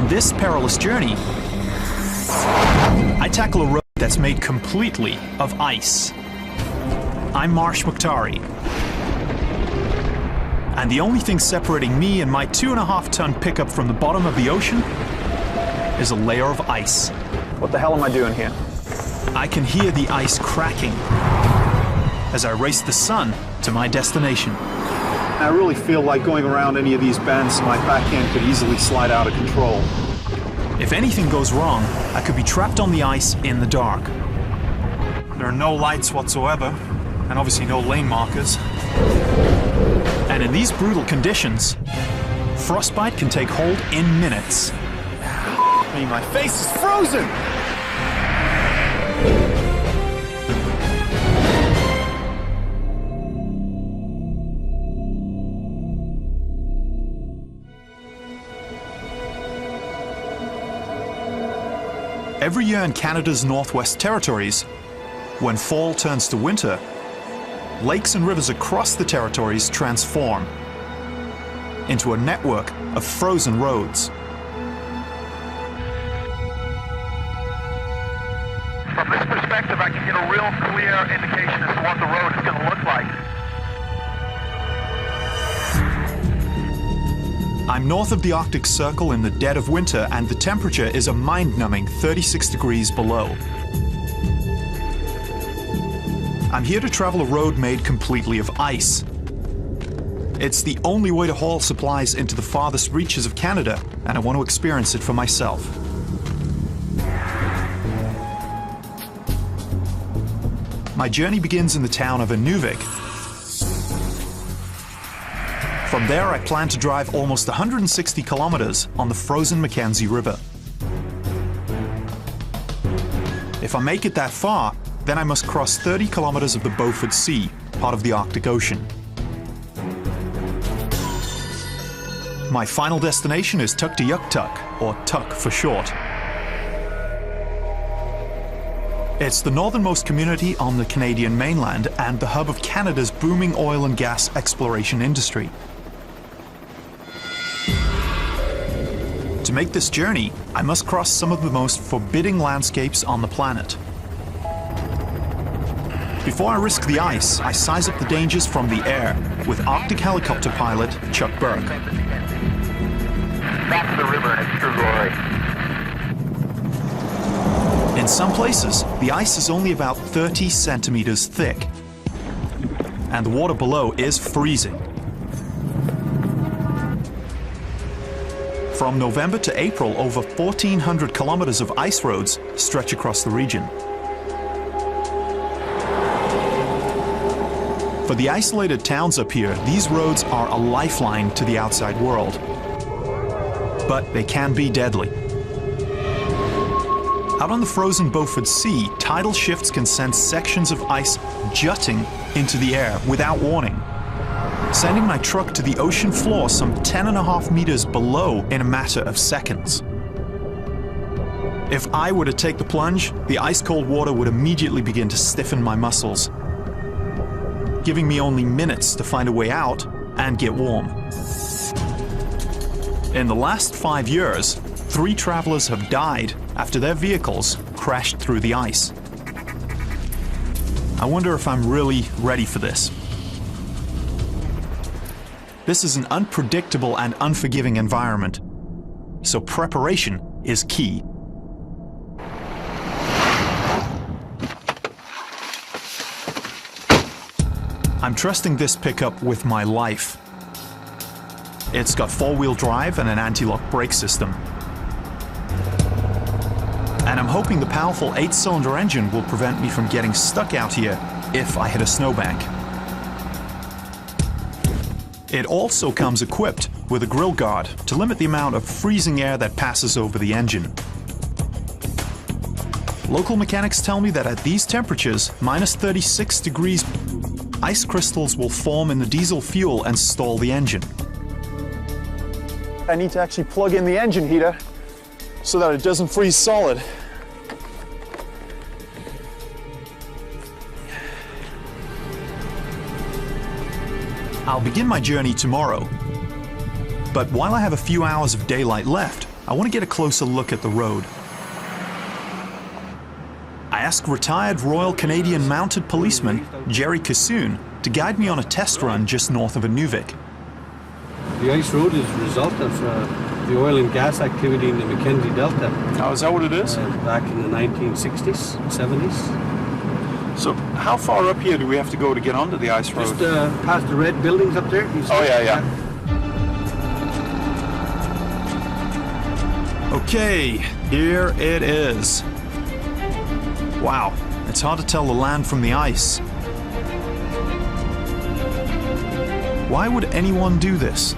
On this perilous journey, I tackle a road that's made completely of ice. I'm Marsh Mukhtari, and the only thing separating me and my 2.5-ton pickup from the bottom of the ocean is a layer of ice. What the hell am I doing here? I can hear the ice cracking as I race the sun to my destination. I really feel like going around any of these bends, my backhand could easily slide out of control. If anything goes wrong, I could be trapped on the ice in the dark. There are no lights whatsoever, and obviously no lane markers. And in these brutal conditions, frostbite can take hold in minutes. My face is frozen! Every year in Canada's Northwest Territories, when fall turns to winter, lakes and rivers across the territories transform into a network of frozen roads. From this perspective, I can get a real clear indication as to what the road is going to look like. I'm north of the Arctic Circle in the dead of winter, and the temperature is a mind-numbing 36 degrees below. I'm here to travel a road made completely of ice. It's the only way to haul supplies into the farthest reaches of Canada, and I want to experience it for myself. My journey begins in the town of Inuvik. From there, I plan to drive almost 160 kilometers on the frozen Mackenzie River. If I make it that far, then I must cross 30 kilometers of the Beaufort Sea, part of the Arctic Ocean. My final destination is Tuktoyaktuk, or Tuk for short. It's the northernmost community on the Canadian mainland and the hub of Canada's booming oil and gas exploration industry. To make this journey, I must cross some of the most forbidding landscapes on the planet. Before I risk the ice, I size up the dangers from the air with Arctic helicopter pilot Chuck Burke. Back to the river in its true glory. In some places, the ice is only about 30 centimeters thick, and the water below is freezing. From November to April, over 1,400 kilometers of ice roads stretch across the region. For the isolated towns up here, these roads are a lifeline to the outside world. But they can be deadly. Out on the frozen Beaufort Sea, tidal shifts can send sections of ice jutting into the air without warning, sending my truck to the ocean floor some 10.5 meters below in a matter of seconds. If I were to take the plunge, the ice-cold water would immediately begin to stiffen my muscles, giving me only minutes to find a way out and get warm. In the last 5 years, 3 travelers have died after their vehicles crashed through the ice. I wonder if I'm really ready for this. This is an unpredictable and unforgiving environment, so preparation is key. I'm trusting this pickup with my life. It's got 4-wheel drive and an anti-lock brake system. And I'm hoping the powerful 8-cylinder engine will prevent me from getting stuck out here if I hit a snowbank. It also comes equipped with a grill guard to limit the amount of freezing air that passes over the engine. Local mechanics tell me that at these temperatures, minus 36 degrees, ice crystals will form in the diesel fuel and stall the engine. I need to actually plug in the engine heater so that it doesn't freeze solid. I'll begin my journey tomorrow. But while I have a few hours of daylight left, I want to get a closer look at the road. I asked retired Royal Canadian Mounted Policeman Jerry Kassoon to guide me on a test run just north of Inuvik. The ice road is a result of the oil and gas activity in the Mackenzie Delta. Oh, is that what it is? Back in the 1960s, 70s. So how far up here do we have to go to get onto the ice road? Just past the red buildings up there. You see? Oh, yeah. Okay, here it is. Wow, it's hard to tell the land from the ice. Why would anyone do this?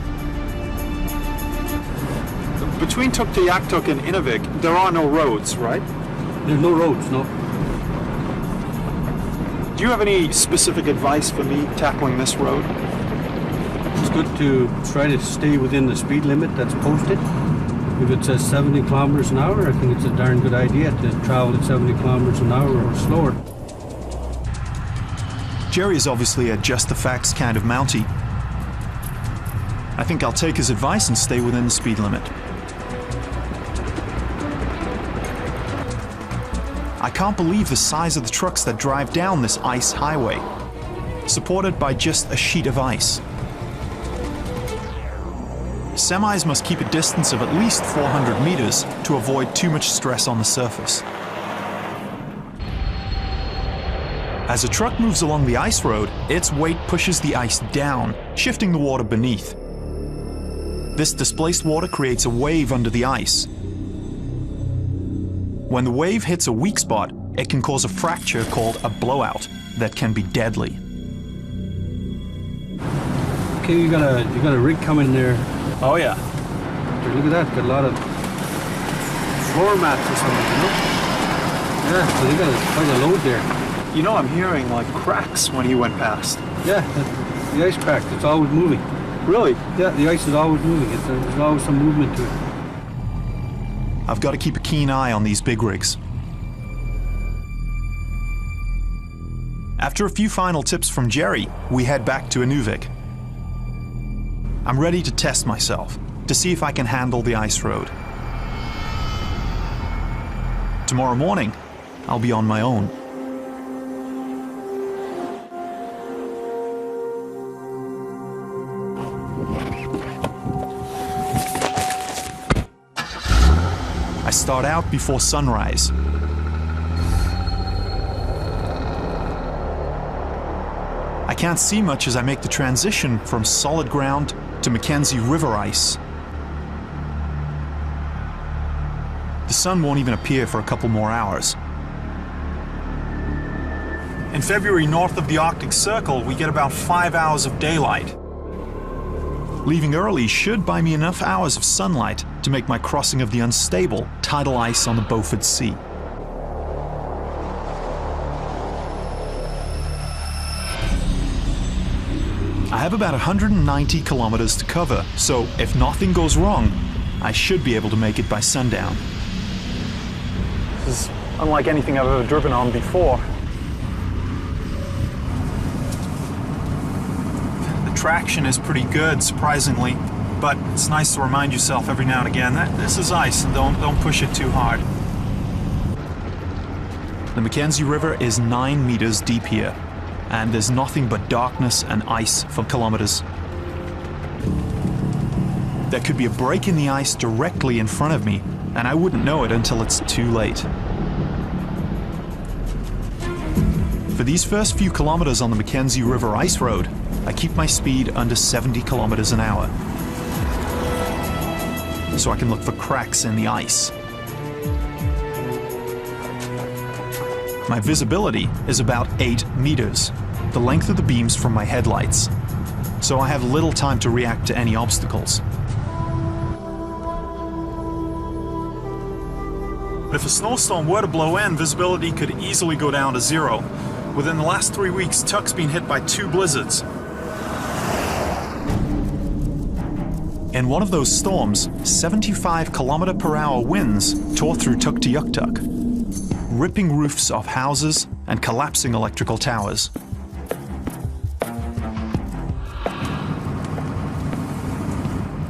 Between Tuktoyaktuk and Inuvik, there are no roads, right? There's no roads, no. Do you have any specific advice for me tackling this road? It's good to try to stay within the speed limit that's posted. If it says 70 kilometers an hour, I think it's a darn good idea to travel at 70 kilometers an hour or slower. Jerry is obviously a just the facts kind of Mountie. I think I'll take his advice and stay within the speed limit. I can't believe the size of the trucks that drive down this ice highway, supported by just a sheet of ice. Semis must keep a distance of at least 400 meters to avoid too much stress on the surface. As a truck moves along the ice road, its weight pushes the ice down, shifting the water beneath. This displaced water creates a wave under the ice. When the wave hits a weak spot, it can cause a fracture called a blowout that can be deadly. Okay, you got a rig coming there. Oh, yeah. Look at that, got a lot of floor mats or something, you know? Yeah, so they got quite a load there. You know, I'm hearing like cracks when he went past. Yeah, the ice cracked, it's always moving. Really? Yeah, the ice is always moving, there's always some movement to it. I've got to keep a keen eye on these big rigs. After a few final tips from Jerry, we head back to Inuvik. I'm ready to test myself, to see if I can handle the ice road. Tomorrow morning, I'll be on my own. I start out before sunrise. I can't see much as I make the transition from solid ground to Mackenzie River ice. The sun won't even appear for a couple more hours. In February, north of the Arctic Circle, we get about 5 hours of daylight. Leaving early should buy me enough hours of sunlight to make my crossing of the unstable tidal ice on the Beaufort Sea. I have about 190 kilometers to cover, so if nothing goes wrong, I should be able to make it by sundown. This is unlike anything I've ever driven on before. The traction is pretty good, surprisingly, but it's nice to remind yourself every now and again that this is ice and don't push it too hard. The Mackenzie River is 9 meters deep here, and there's nothing but darkness and ice for kilometers. There could be a break in the ice directly in front of me, and I wouldn't know it until it's too late. For these first few kilometers on the Mackenzie River ice road, I keep my speed under 70 kilometers an hour, so I can look for cracks in the ice. My visibility is about 8 meters, the length of the beams from my headlights, so I have little time to react to any obstacles. But if a snowstorm were to blow in, visibility could easily go down to 0. Within the last 3 weeks, Tuk's been hit by 2 blizzards. In one of those storms, 75 km/h winds tore through Tuktoyaktuk, ripping roofs off houses and collapsing electrical towers.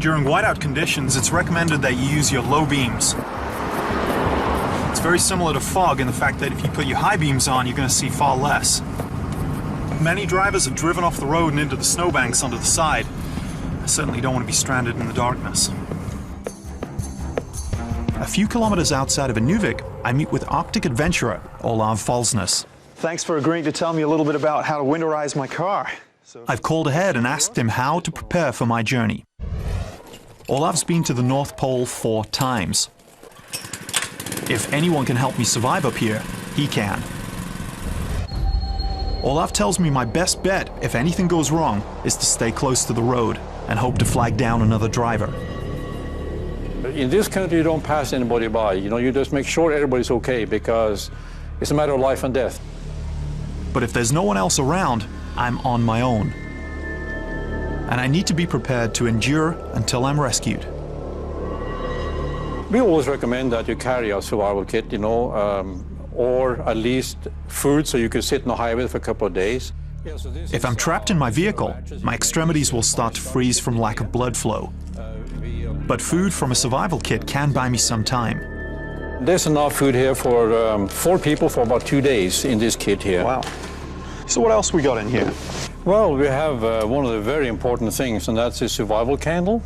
During whiteout conditions, it's recommended that you use your low beams. It's very similar to fog in the fact that if you put your high beams on, you're going to see far less. Many drivers have driven off the road and into the snowbanks onto the side. I certainly don't want to be stranded in the darkness. A few kilometers outside of Inuvik, I meet with Arctic adventurer Olav Falsnes. Thanks for agreeing to tell me a little bit about how to winterize my car. I've called ahead and asked him how to prepare for my journey. Olav's been to the North Pole 4 times. If anyone can help me survive up here, he can. Olav tells me my best bet, if anything goes wrong, is to stay close to the road and hope to flag down another driver. In this country, you don't pass anybody by. You just make sure everybody's okay, because it's a matter of life and death. But if there's no one else around, I'm on my own. And I need to be prepared to endure until I'm rescued. We always recommend that you carry a survival kit, or at least food so you can sit on the highway for a couple of days. If I'm trapped in my vehicle, my extremities will start to freeze from lack of blood flow. But food from a survival kit can buy me some time. There's enough food here for 4 people for about 2 days in this kit here. Wow. So what else we got in here? Well, we have one of the very important things, and that's a survival candle.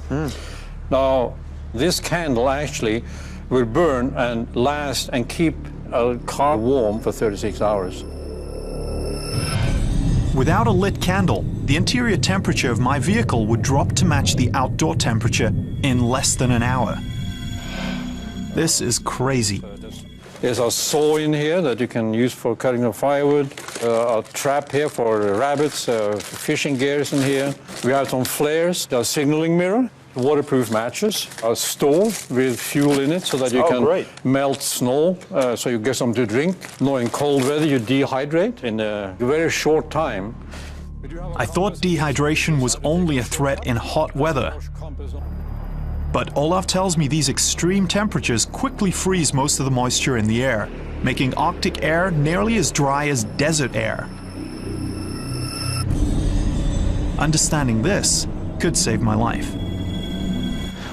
Now, this candle actually will burn and last and keep a car warm for 36 hours. Without a lit candle, the interior temperature of my vehicle would drop to match the outdoor temperature in less than an hour. This is crazy. There's a saw in here that you can use for cutting the firewood, a trap here for rabbits, fishing gears in here. We have some flares, a signaling mirror, waterproof matches, a stove with fuel in it so that you can melt snow, so you get something to drink. In cold weather, you dehydrate in a very short time. I thought dehydration was only a threat in hot weather. But Olav tells me these extreme temperatures quickly freeze most of the moisture in the air, making Arctic air nearly as dry as desert air. Understanding this could save my life.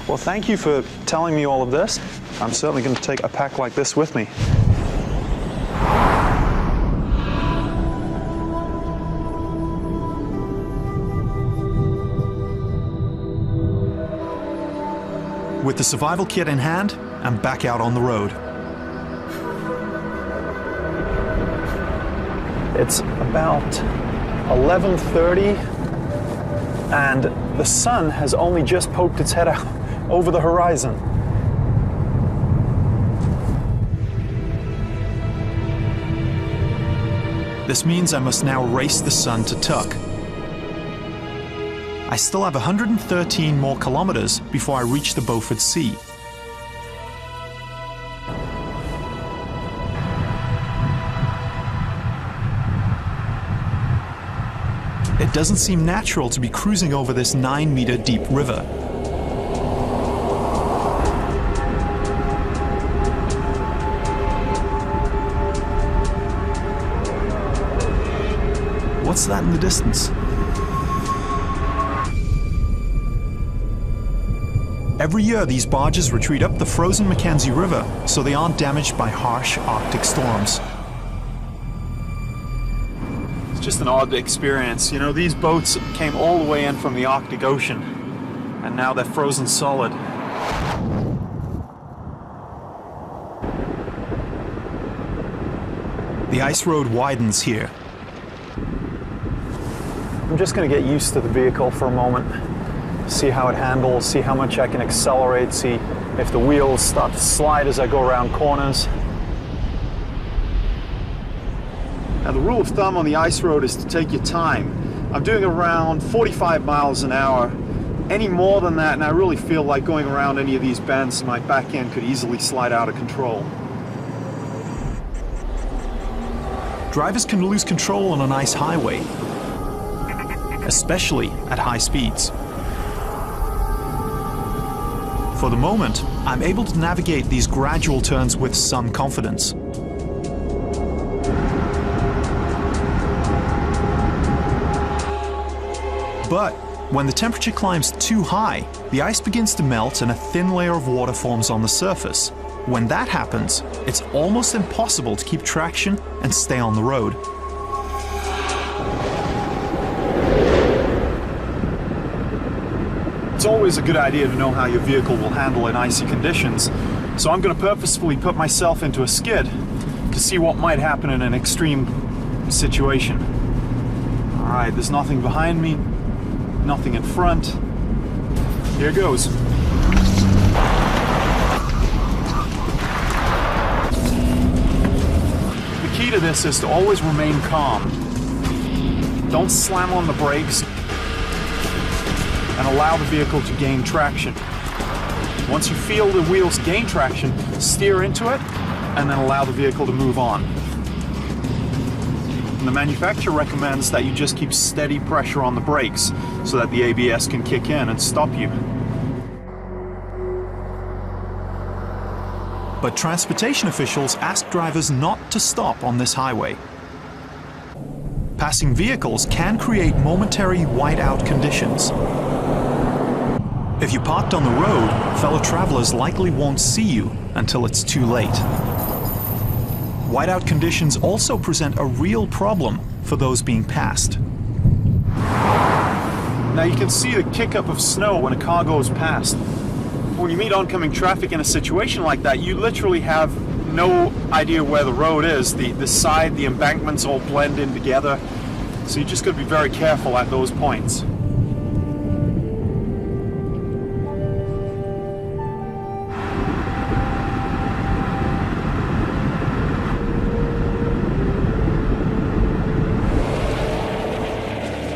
Well, thank you for telling me all of this. I'm certainly going to take a pack like this with me. With the survival kit in hand, I'm back out on the road. It's about 11:30, and the sun has only just poked its head out over the horizon. This means I must now race the sun to tuck. I still have 113 more kilometers before I reach the Beaufort Sea. It doesn't seem natural to be cruising over this 9-meter deep river. What's that in the distance? Every year, these barges retreat up the frozen Mackenzie River so they aren't damaged by harsh Arctic storms. It's just an odd experience. These boats came all the way in from the Arctic Ocean, and now they're frozen solid. The ice road widens here. I'm just going to get used to the vehicle for a moment. See how it handles, see how much I can accelerate, see if the wheels start to slide as I go around corners. Now, the rule of thumb on the ice road is to take your time. I'm doing around 45 miles an hour. Any more than that, and I really feel like going around any of these bends, my back end could easily slide out of control. Drivers can lose control on an ice highway, especially at high speeds. For the moment, I'm able to navigate these gradual turns with some confidence. But When the temperature climbs too high, the ice begins to melt and a thin layer of water forms on the surface. When that happens, it's almost impossible to keep traction and stay on the road. It's always a good idea to know how your vehicle will handle in icy conditions, so I'm going to purposefully put myself into a skid to see what might happen in an extreme situation. Alright, there's nothing behind me, nothing in front. Here goes. The key to this is to always remain calm. Don't slam on the brakes and allow the vehicle to gain traction. Once you feel the wheels gain traction, steer into it and then allow the vehicle to move on. And the manufacturer recommends that you just keep steady pressure on the brakes so that the ABS can kick in and stop you. But transportation officials ask drivers not to stop on this highway. Passing vehicles can create momentary whiteout conditions. If you're parked on the road, fellow travelers likely won't see you until it's too late. Whiteout conditions also present a real problem for those being passed. Now you can see the kick-up of snow when a car goes past. When you meet oncoming traffic in a situation like that, you literally have no idea where the road is. The side, the embankments all blend in together. So you just got to be very careful at those points.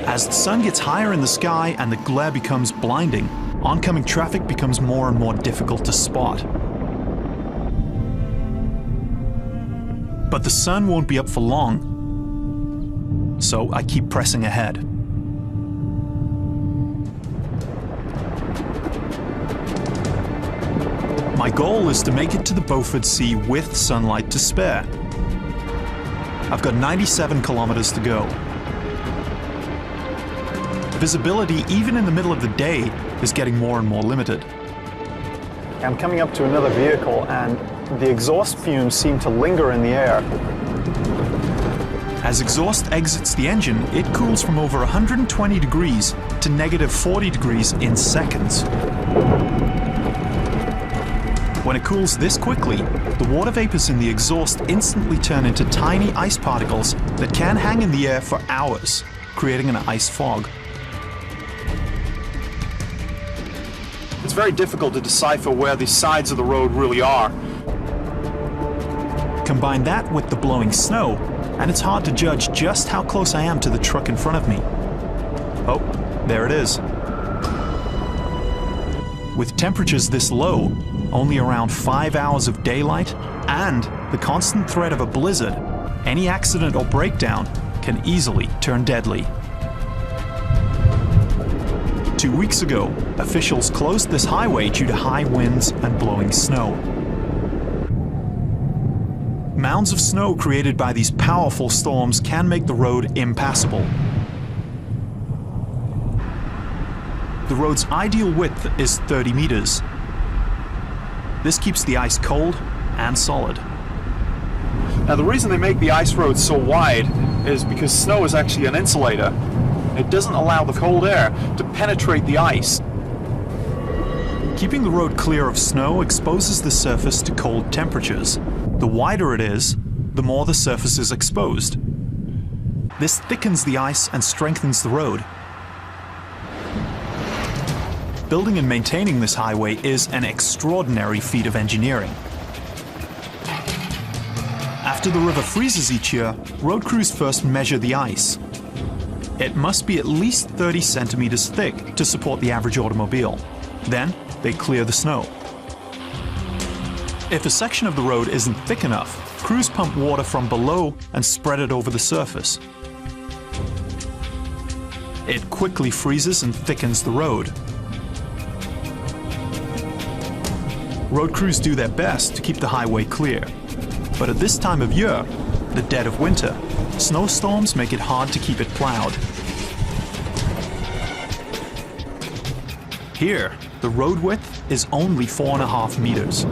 As the sun gets higher in the sky and the glare becomes blinding, oncoming traffic becomes more and more difficult to spot. But the sun won't be up for long, so I keep pressing ahead. My goal is to make it to the Beaufort Sea with sunlight to spare. I've got 97 kilometers to go. Visibility, even in the middle of the day, is getting more and more limited. I'm coming up to another vehicle and the exhaust fumes seem to linger in the air. As exhaust exits the engine, it cools from over 120 degrees to negative 40 degrees in seconds. When it cools this quickly, the water vapors in the exhaust instantly turn into tiny ice particles that can hang in the air for hours, creating an ice fog. It's very difficult to decipher where the sides of the road really are. Combine that with the blowing snow, and it's hard to judge just how close I am to the truck in front of me. Oh, there it is. With temperatures this low, only around 5 hours of daylight, and the constant threat of a blizzard, any accident or breakdown can easily turn deadly. 2 weeks ago, officials closed this highway due to high winds and blowing snow. Mounds of snow created by these powerful storms can make the road impassable. The road's ideal width is 30 meters. This keeps the ice cold and solid. Now the reason they make the ice roads so wide is because snow is actually an insulator. It doesn't allow the cold air to penetrate the ice. Keeping the road clear of snow exposes the surface to cold temperatures. The wider it is, the more the surface is exposed. This thickens the ice and strengthens the road. Building and maintaining this highway is an extraordinary feat of engineering. After the river freezes each year, road crews first measure the ice. It must be at least 30 centimeters thick to support the average automobile. Then, they clear the snow. If a section of the road isn't thick enough, crews pump water from below and spread it over the surface. It quickly freezes and thickens the road. Road crews do their best to keep the highway clear. But at this time of year, the dead of winter, snowstorms make it hard to keep it plowed. Here, the road width is only 4.5 meters.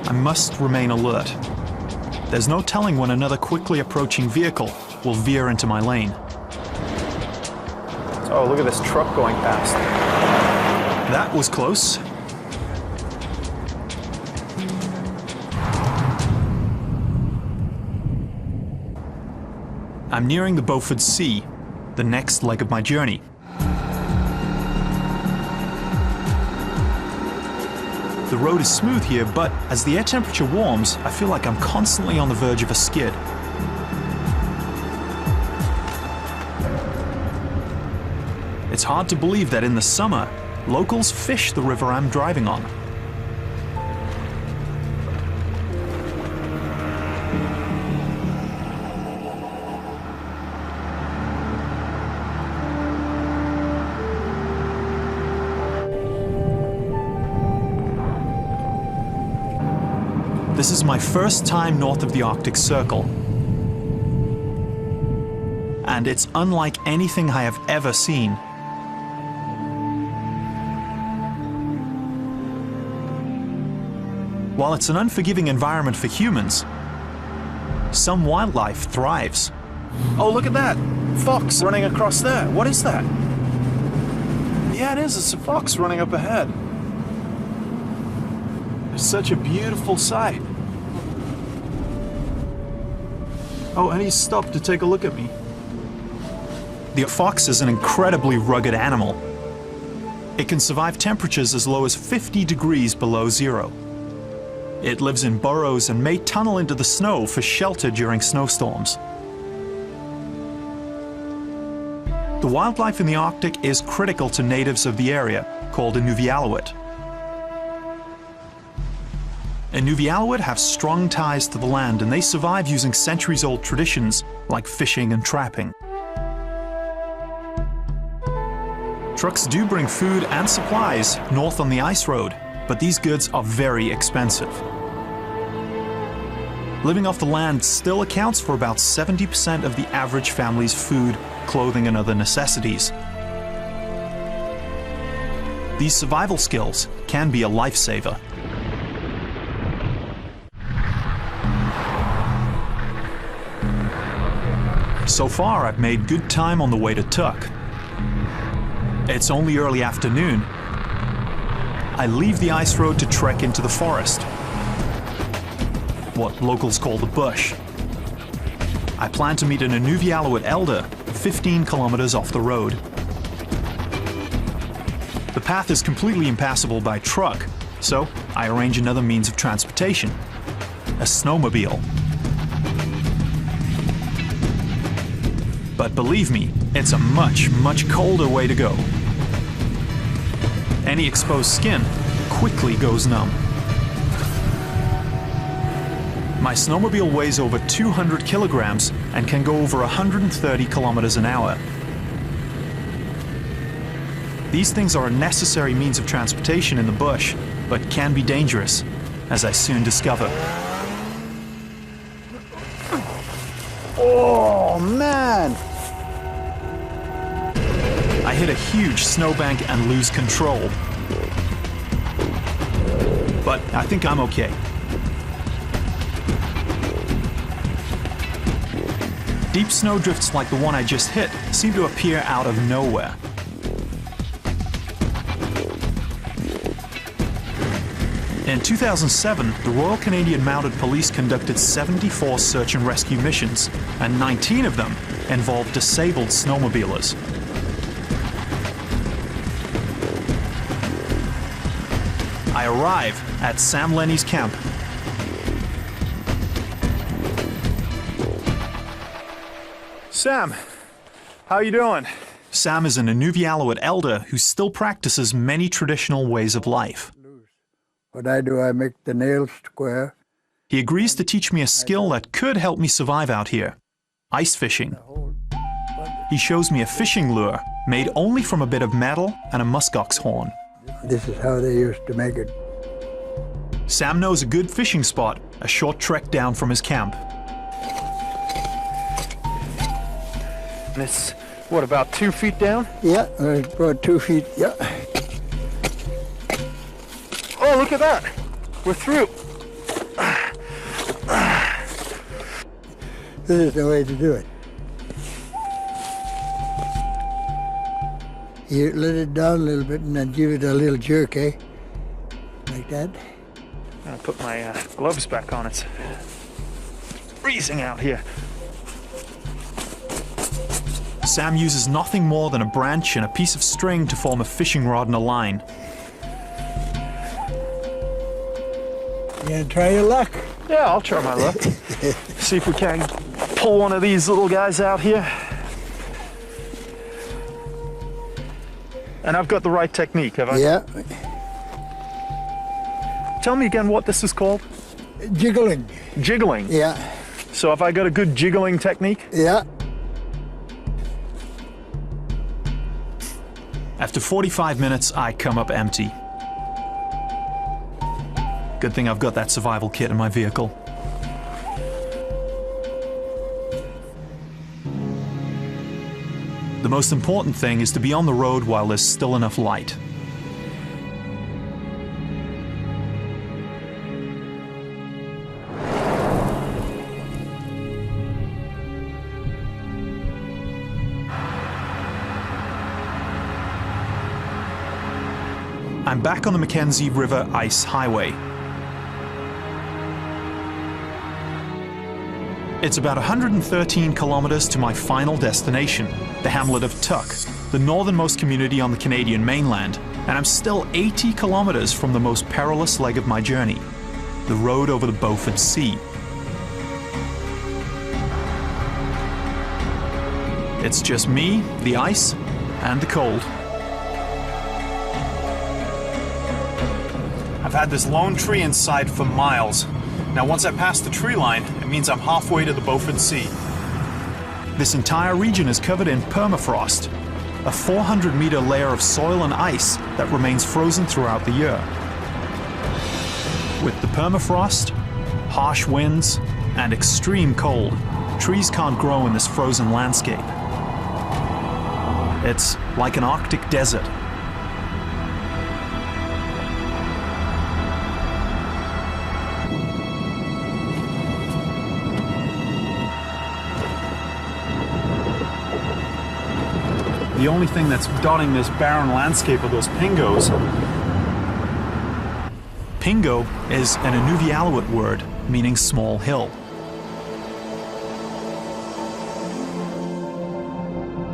I must remain alert. There's no telling when another quickly approaching vehicle will veer into my lane. Oh, look at this truck going past. That was close. I'm nearing the Beaufort Sea, the next leg of my journey. The road is smooth here, but as the air temperature warms, I feel like I'm constantly on the verge of a skid. It's hard to believe that in the summer, locals fish the river I'm driving on. This is my first time north of the Arctic Circle. And it's unlike anything I have ever seen. While it's an unforgiving environment for humans, some wildlife thrives. Oh, look at that! Fox running across there. What is that? Yeah, it is. It's a fox running up ahead. It's such a beautiful sight. Oh, and he stopped to take a look at me. The fox is an incredibly rugged animal. It can survive temperatures as low as 50 degrees below zero. It lives in burrows and may tunnel into the snow for shelter during snowstorms. The wildlife in the Arctic is critical to natives of the area, called Inuvialuit. Inuvialuit have strong ties to the land, and they survive using centuries-old traditions like fishing and trapping. Trucks do bring food and supplies north on the ice road, but these goods are very expensive. Living off the land still accounts for about 70% of the average family's food, clothing, and other necessities. These survival skills can be a lifesaver. So far, I've made good time on the way to Tuk. It's only early afternoon. I leave the ice road to trek into the forest, what locals call the bush. I plan to meet an Inuvialuit elder 15 kilometers off the road. The path is completely impassable by truck, so I arrange another means of transportation, a snowmobile. But believe me, it's a much, much colder way to go. Any exposed skin quickly goes numb. My snowmobile weighs over 200 kilograms and can go over 130 kilometers an hour. These things are a necessary means of transportation in the bush, but can be dangerous, as I soon discover. Oh, man! I hit a huge snowbank and lose control. But I think I'm okay. Deep snowdrifts like the one I just hit seem to appear out of nowhere. In 2007, the Royal Canadian Mounted Police conducted 74 search and rescue missions, and 19 of them involved disabled snowmobilers. I arrive at Sam Lenny's camp. Sam, how you doing? Sam is an Inuvialuit elder who still practices many traditional ways of life. What I do, I make the nails square. He agrees to teach me a skill that could help me survive out here: ice fishing. He shows me a fishing lure made only from a bit of metal and a muskox horn. This is how they used to make it. Sam knows a good fishing spot a short trek down from his camp. And it's What, about 2 feet down? Yeah, about 2 feet, yeah. Oh, look at that. We're through. This is the way to do it. You let it down a little bit and then give it a little jerk, eh? Like that. I'm gonna put my gloves back on. It's freezing out here. Sam uses nothing more than a branch and a piece of string to form a fishing rod and a line. You gonna try your luck? Yeah, I'll try my luck. See if we can pull one of these little guys out here. And I've got the right technique, have I? Yeah. Tell me again what this is called. Jiggling. Jiggling. Yeah. So have I got a good jiggling technique? Yeah. After 45 minutes, I come up empty. Good thing I've got that survival kit in my vehicle. The most important thing is to be on the road while there's still enough light. I'm back on the Mackenzie River Ice Highway. It's about 113 kilometers to my final destination, the hamlet of Tuck, the northernmost community on the Canadian mainland, and I'm still 80 kilometers from the most perilous leg of my journey, the road over the Beaufort Sea. It's just me, the ice, and the cold. I've had this lone tree in sight for miles. Now once I pass the tree line, it means I'm halfway to the Beaufort Sea. This entire region is covered in permafrost, a 400-meter layer of soil and ice that remains frozen throughout the year. With the permafrost, harsh winds, and extreme cold, trees can't grow in this frozen landscape. It's like an Arctic desert. The only thing that's dotting this barren landscape are those pingos. Pingo is an Inuvialuit word meaning small hill.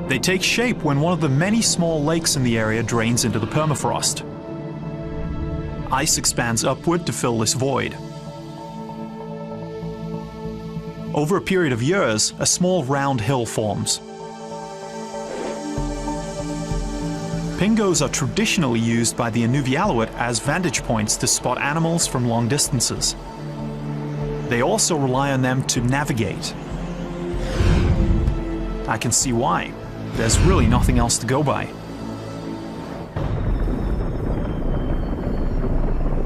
They take shape when one of the many small lakes in the area drains into the permafrost. Ice expands upward to fill this void. Over a period of years, a small round hill forms. Pingos are traditionally used by the Inuvialuit as vantage points to spot animals from long distances. They also rely on them to navigate. I can see why. There's really nothing else to go by.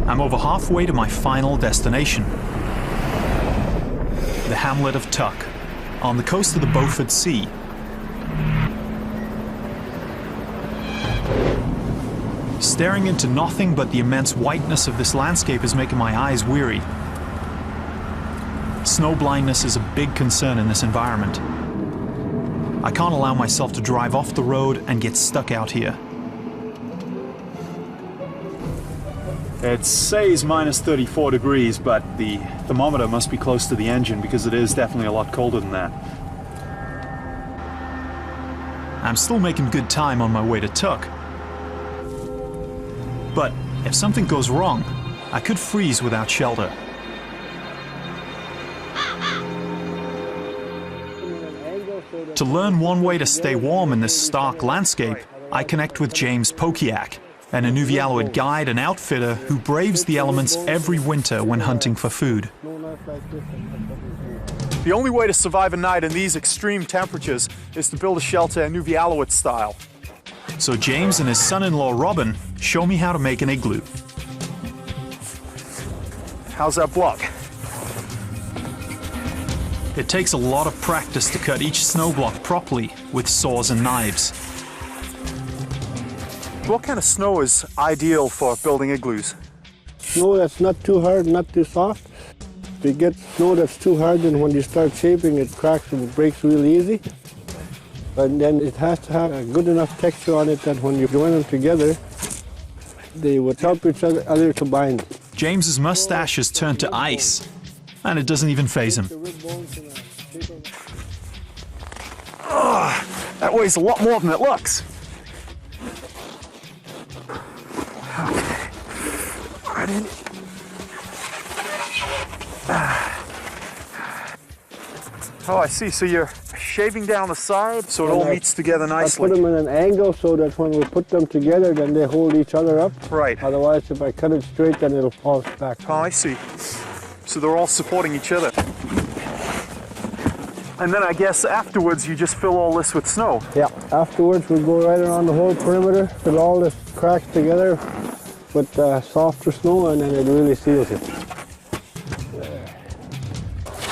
I'm over halfway to my final destination, the hamlet of Tuck, on the coast of the Beaufort Sea. Staring into nothing but the immense whiteness of this landscape is making my eyes weary. Snow blindness is a big concern in this environment. I can't allow myself to drive off the road and get stuck out here. It says minus 34 degrees, but the thermometer must be close to the engine because it is definitely a lot colder than that. I'm still making good time on my way to Tuck. But if something goes wrong, I could freeze without shelter. To learn one way to stay warm in this stark landscape, I connect with James Pokiak, an Inuvialuit guide and outfitter who braves the elements every winter when hunting for food. The only way to survive a night in these extreme temperatures is to build a shelter Inuvialuit style. So James and his son-in-law Robin show me how to make an igloo. How's that block? It takes a lot of practice to cut each snow block properly with saws and knives. What kind of snow is ideal for building igloos? Snow that's not too hard, not too soft. If you get snow that's too hard, then when you start shaping, it cracks and breaks real easy. And then it has to have a good enough texture on it that when you join them together, they would help each other to bind. James's mustache has turned to ice, and it doesn't even faze him. That weighs a lot more than it looks. Okay. Right in. Oh, I see. So you're shaving down the side so it all meets together I nicely. put them in an angle so that when we put them together, then they hold each other up. Right. Otherwise, if I cut it straight, then it'll fall back. Oh, I see. So they're all supporting each other. And then I guess afterwards you just fill all this with snow. Yeah. Afterwards, we go right around the whole perimeter, fill all this cracks together with softer snow, and then it really seals it.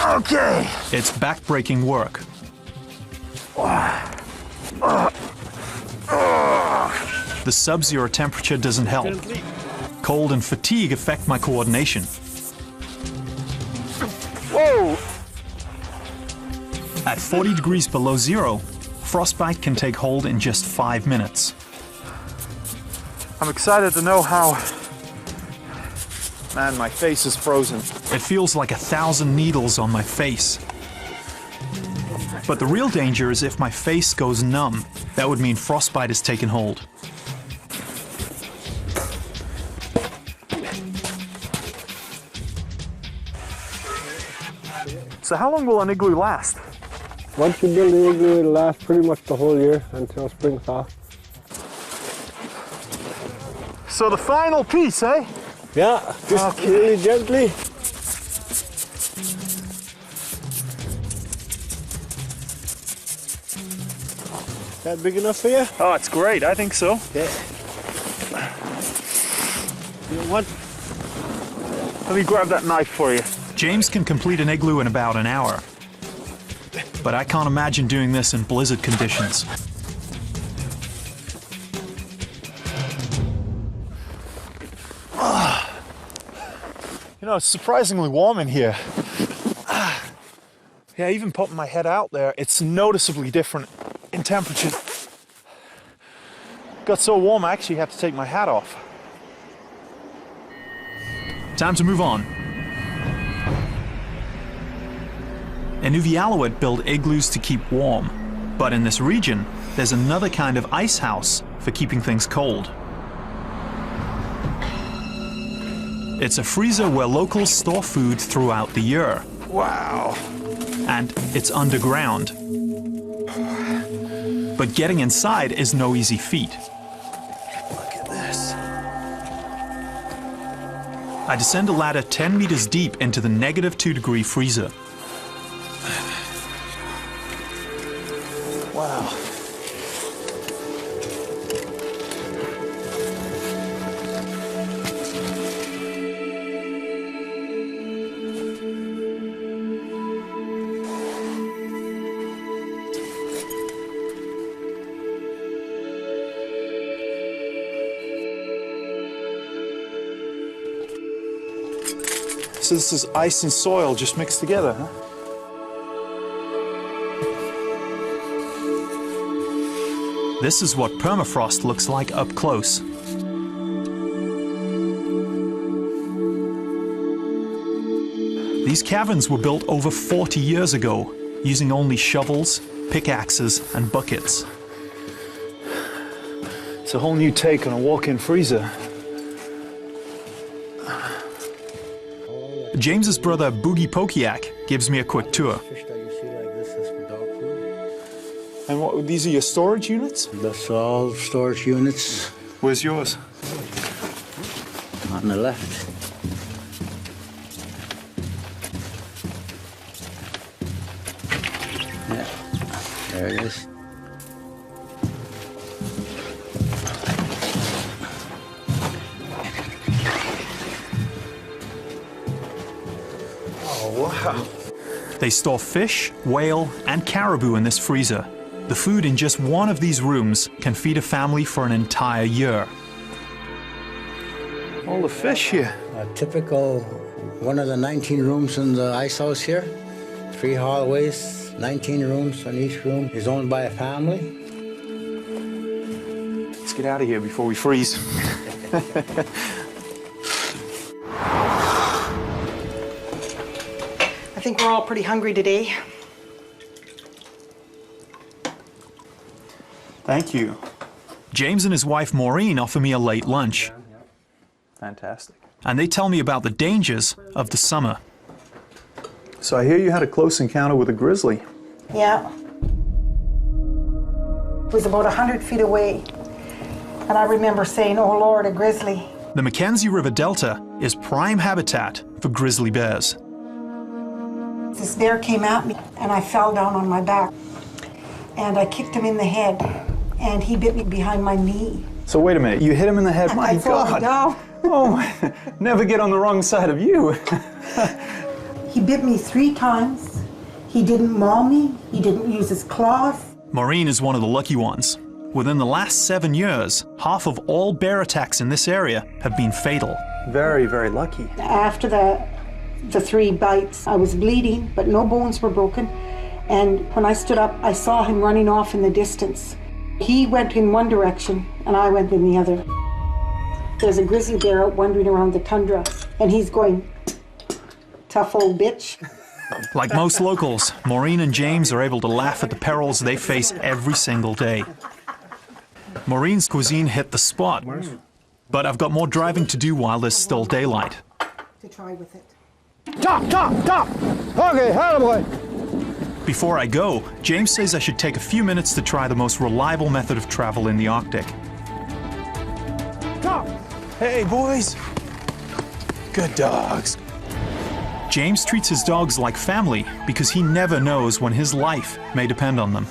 Okay. It's back-breaking work. The sub-zero temperature doesn't help. Cold and fatigue affect my coordination. Whoa! At 40 degrees below zero, frostbite can take hold in just 5 minutes. I'm excited to know how... Man, my face is frozen. It feels like 1,000 needles on my face. But the real danger is if my face goes numb. That would mean frostbite has taken hold. So how long will an igloo last? Once you build the igloo, it'll last pretty much the whole year until spring thaw. So the final piece, eh? Yeah, just really gently. That big enough for you? Oh, it's great. I think so. Yeah. You want? Let me grab that knife for you. James can complete an igloo in about an hour. But I can't imagine doing this in blizzard conditions. You know, it's surprisingly warm in here. Yeah, even popping my head out there, it's noticeably different in temperature. Got so warm I actually had to take my hat off. Time to move on. Inuvialuit build igloos to keep warm, but in this region, there's another kind of ice house for keeping things cold. It's a freezer where locals store food throughout the year. Wow. And it's underground. But getting inside is no easy feat. Look at this. I descend a ladder 10 meters deep into the -2-degree freezer. Wow. So this is ice and soil just mixed together, huh? This is what permafrost looks like up close. These caverns were built over 40 years ago, using only shovels, pickaxes, and buckets. It's a whole new take on a walk-in freezer. James's brother Boogie Pokiak gives me a quick tour. Fish that you see like this is for dog food. And what, these are your storage units? That's all storage units Where's yours? on the left. Yeah, there it is. Oh, wow. They store fish, whale, and caribou in this freezer. The food in just one of these rooms can feed a family for an entire year. All the fish here. A typical one of the 19 rooms in the ice house here. 3 hallways, 19 rooms, and each room is owned by a family. Let's get out of here before we freeze. I think we're all pretty hungry today. Thank you. James and his wife Maureen offer me a late lunch, Fantastic. and they tell me about the dangers of the summer. So I hear you had a close encounter with a grizzly. Yeah. It was about 100 feet away. And I remember saying, oh Lord, a grizzly. The Mackenzie River Delta is prime habitat for grizzly bears. This bear came at me and I fell down on my back. And I kicked him in the head and he bit me behind my knee. So wait a minute, you hit him in the head? My I fell God! down. Oh, my. Never get on the wrong side of you. He bit me 3 times. He didn't maul me. He didn't use his claws. Maureen is one of the lucky ones. Within the last 7 years, half of all bear attacks in this area have been fatal. Very, very lucky. After the 3 bites, I was bleeding, but no bones were broken. And when I stood up, I saw him running off in the distance. He went in one direction, and I went in the other. There's a grizzly bear out wandering around the tundra, and he's going, tough old bitch. Like most locals, Maureen and James are able to laugh at the perils they face every single day. Maureen's cuisine hit the spot, but I've got more driving to do while there's still daylight. To try with it. Stop! Okay, boy. Before I go, James says I should take a few minutes to try the most reliable method of travel in the Arctic. Stop! Hey, boys. Good dogs. James treats his dogs like family because he never knows when his life may depend on them.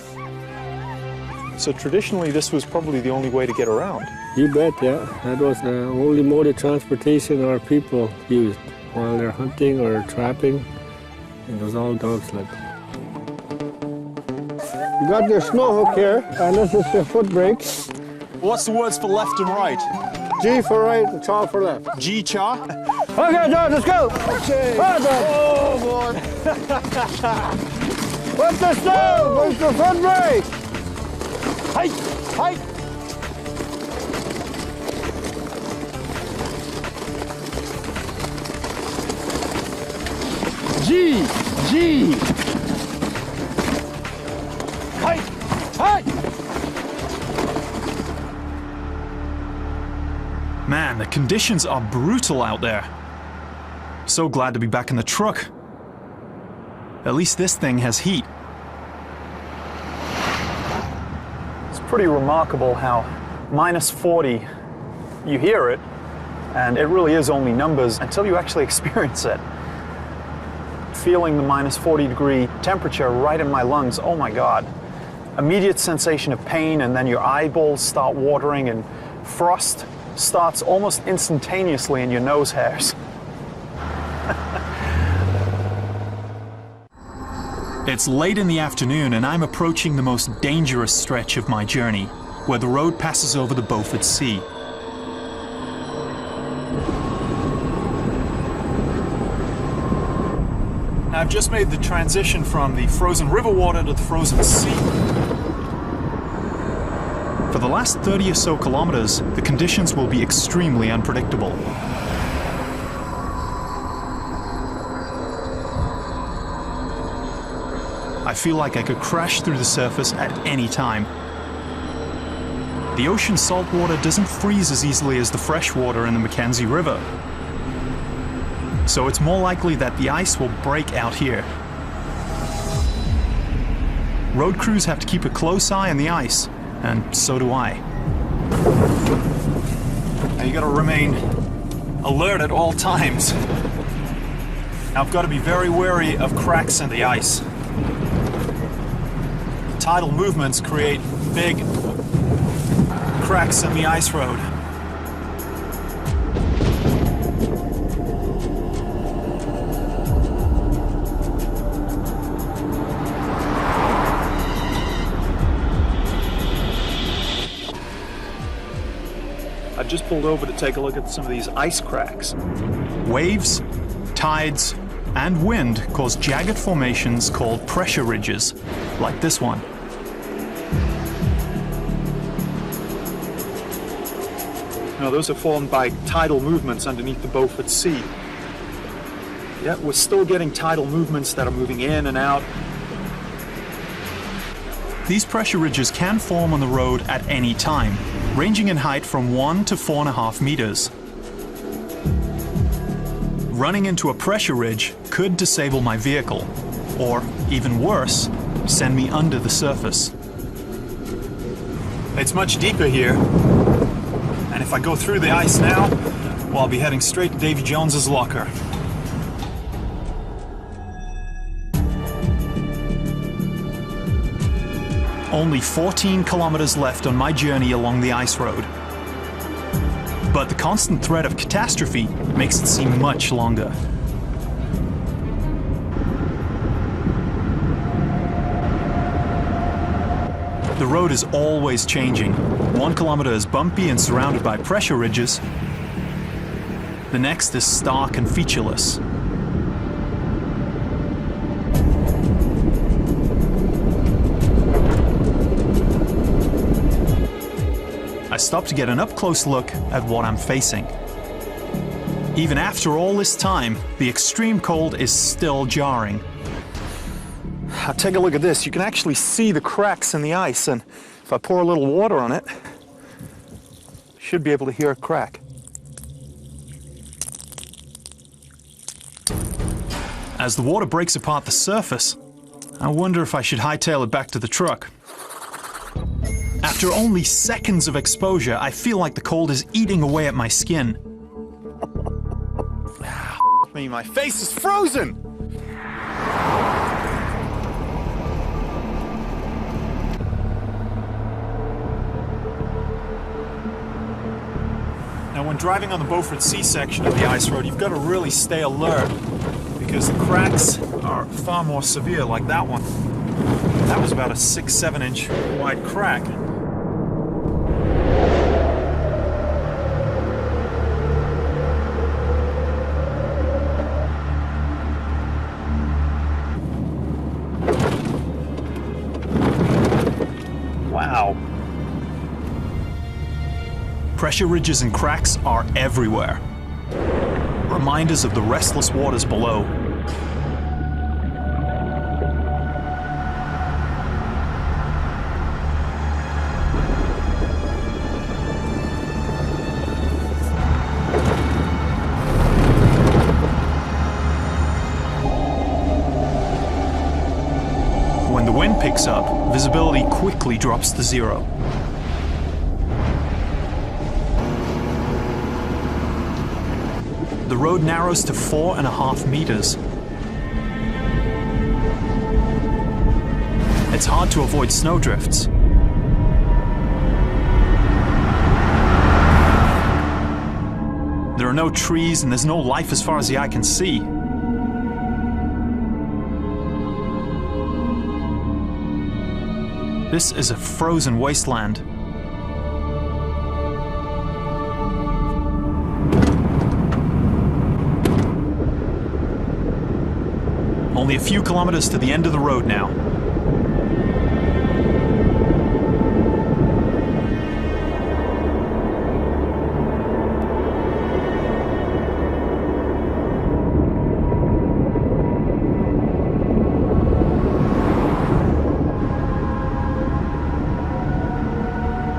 So traditionally, this was probably the only way to get around. You bet, yeah. That was the only mode of transportation our people used while they're hunting or trapping. It was all dog sled. You got your snow hook here, and this is your foot brake. What's the words for left and right? G for right and cha for left. G-cha? Okay, John, let's go. Okay. All right, John. Oh, boy. What's the snow? What's the foot brake? Height. G. Height. Man, the conditions are brutal out there. So glad to be back in the truck. At least this thing has heat. It's pretty remarkable how -40, you hear it, and it really is only numbers until you actually experience it. Feeling the -40 degree temperature right in my lungs, oh my God. Immediate sensation of pain, and then your eyeballs start watering, and frost starts almost instantaneously in your nose hairs. It's late in the afternoon and I'm approaching the most dangerous stretch of my journey, where the road passes over the Beaufort Sea. I've just made the transition from the frozen river water to the frozen sea. For the last 30 or so kilometers, the conditions will be extremely unpredictable. I feel like I could crash through the surface at any time. The ocean salt water doesn't freeze as easily as the fresh water in the Mackenzie River. So it's more likely that the ice will break out here. Road crews have to keep a close eye on the ice, and so do I. Now you gotta remain alert at all times. I've got to be very wary of cracks in the ice. Tidal movements create big cracks in the ice road. just pulled over to take a look at some of these ice cracks. Waves, tides, and wind cause jagged formations called pressure ridges, like this one. Now, those are formed by tidal movements underneath the Beaufort Sea. Yeah, we're still getting tidal movements that are moving in and out. These pressure ridges can form on the road at any time, ranging in height from 1 to 4.5 meters. Running into a pressure ridge could disable my vehicle, or, even worse, send me under the surface. It's much deeper here, and if I go through the ice now, well, I'll be heading straight to Davy Jones's locker. Only 14 kilometers left on my journey along the ice road. But the constant threat of catastrophe makes it seem much longer. The road is always changing. 1 kilometer is bumpy and surrounded by pressure ridges. The next is stark and featureless. I stop to get an up-close look at what I'm facing. Even after all this time, the extreme cold is still jarring. Take a look at this. You can actually see the cracks in the ice, and if I pour a little water on it, I should be able to hear a crack. As the water breaks apart the surface, I wonder if I should hightail it back to the truck. After only seconds of exposure, I feel like the cold is eating away at my skin. Me, my face is frozen! Now, when driving on the Beaufort Sea section of the ice road, you've got to really stay alert because the cracks are far more severe, like that one. That was about a 6-7 inch wide crack. Wow. Pressure ridges and cracks are everywhere. Reminders of the restless waters below. When the wind picks up, visibility quickly drops to zero. The road narrows to 4.5 meters. It's hard to avoid snowdrifts. There are no trees and there's no life as far as the eye can see. This is a frozen wasteland. Only a few kilometers to the end of the road now.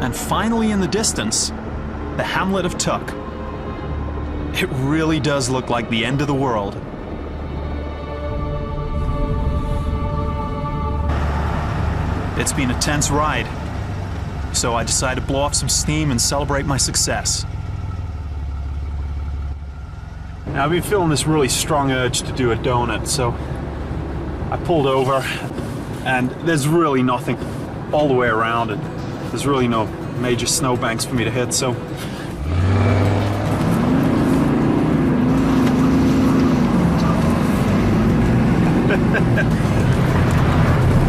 And finally in the distance, the hamlet of Tuck. It really does look like the end of the world. It's been a tense ride, so I decided to blow off some steam and celebrate my success. Now, I've been feeling this really strong urge to do a donut, so I pulled over, and there's really nothing all the way around it. There's really no major snowbanks for me to hit, so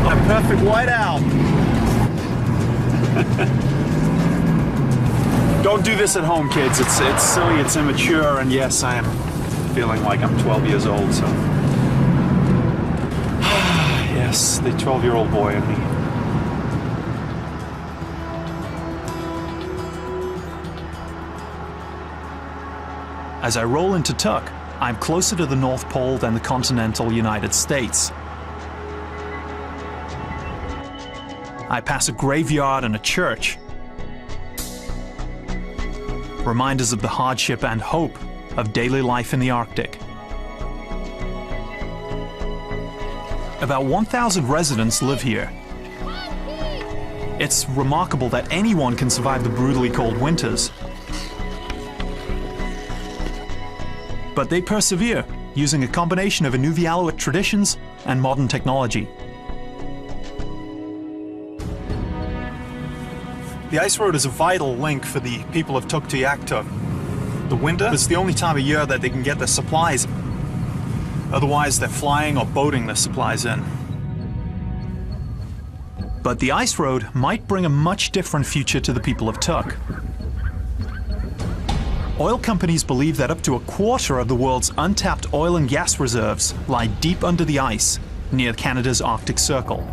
my perfect whiteout. Don't do do this at home, kids. It's silly, it's immature, and yes, I am feeling like I'm 12 years old, so. Yes, the 12-year-old boy in me. As I roll into Tuck, I'm closer to the North Pole than the continental United States. I pass a graveyard and a church, reminders of the hardship and hope of daily life in the Arctic. About 1,000 residents live here. It's remarkable that anyone can survive the brutally cold winters. But they persevere, using a combination of Inuvialuit traditions and modern technology. The ice road is a vital link for the people of Tuktoyaktuk. The winter is the only time of year that they can get their supplies. Otherwise, they're flying or boating their supplies in. But the ice road might bring a much different future to the people of Tuk. Oil companies believe that up to a quarter of the world's untapped oil and gas reserves lie deep under the ice near Canada's Arctic Circle.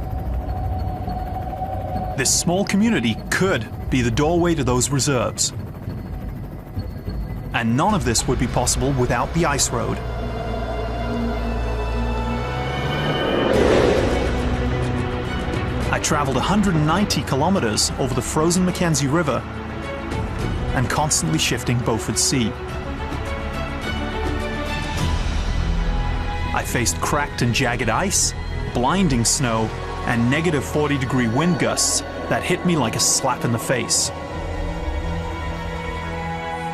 This small community could be the doorway to those reserves. And none of this would be possible without the ice road. I traveled 190 kilometers over the frozen Mackenzie River and constantly shifting Beaufort Sea. I faced cracked and jagged ice, blinding snow, and negative 40-degree wind gusts that hit me like a slap in the face.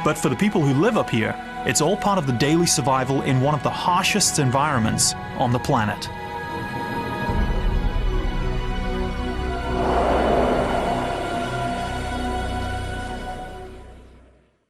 But for the people who live up here, it's all part of the daily survival in one of the harshest environments on the planet.